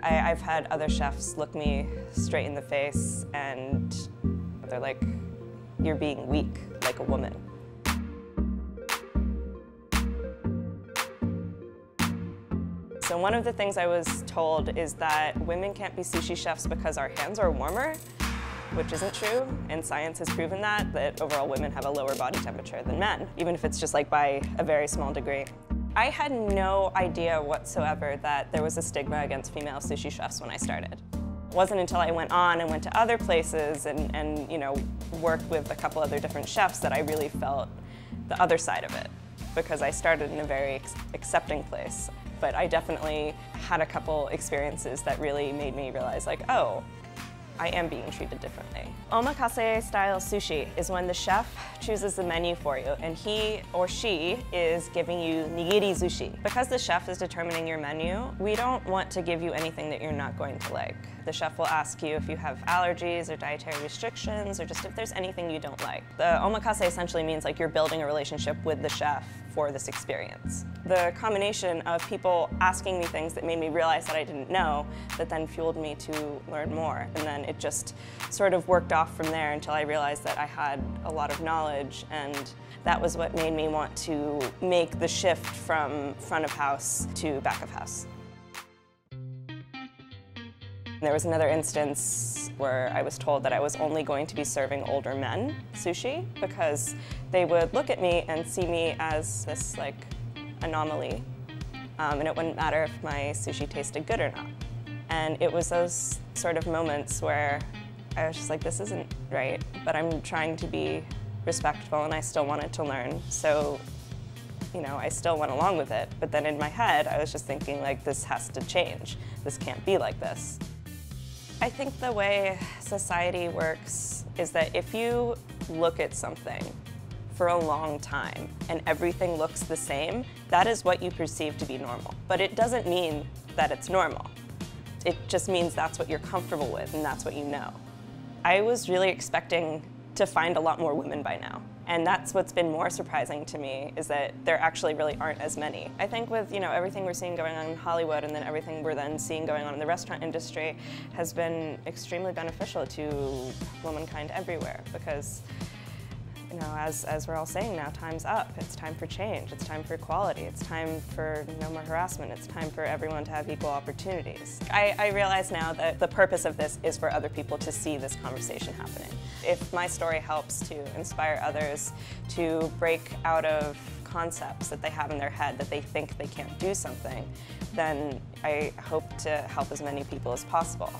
I've had other chefs look me straight in the face and they're like, "You're being weak, like a woman." So one of the things I was told is that women can't be sushi chefs because our hands are warmer, which isn't true, and science has proven that overall women have a lower body temperature than men, even if it's just like by a very small degree. I had no idea whatsoever that there was a stigma against female sushi chefs when I started. It wasn't until I went on and went to other places and you know, worked with a couple other different chefs that I really felt the other side of it, because I started in a very accepting place. But I definitely had a couple experiences that really made me realize, like, oh, I am being treated differently. Omakase style sushi is when the chef chooses the menu for you and he or she is giving you nigiri sushi. Because the chef is determining your menu, we don't want to give you anything that you're not going to like. The chef will ask you if you have allergies or dietary restrictions or just if there's anything you don't like. The omakase essentially means like you're building a relationship with the chef for this experience. The combination of people asking me things that made me realize that I didn't know, that then fueled me to learn more. And then it just sort of worked off from there until I realized that I had a lot of knowledge, and that was what made me want to make the shift from front of house to back of house. There was another instance where I was told that I was only going to be serving older men sushi because they would look at me and see me as this like anomaly, and it wouldn't matter if my sushi tasted good or not. And it was those sort of moments where I was just like, this isn't right, but I'm trying to be respectful and I still wanted to learn. So, you know, I still went along with it. But then in my head, I was just thinking like, this has to change. This can't be like this. I think the way society works is that if you look at something for a long time and everything looks the same, that is what you perceive to be normal. But it doesn't mean that it's normal. It just means that's what you're comfortable with and that's what you know. I was really expecting to find a lot more women by now. And that's what's been more surprising to me, is that there actually really aren't as many. I think with, you know, everything we're seeing going on in Hollywood and then everything we're then seeing going on in the restaurant industry has been extremely beneficial to womankind everywhere, because, you know, as we're all saying now, time's up. It's time for change. It's time for equality. It's time for no more harassment. It's time for everyone to have equal opportunities. I realize now that the purpose of this is for other people to see this conversation happening. If my story helps to inspire others to break out of concepts that they have in their head that they think they can't do something, then I hope to help as many people as possible.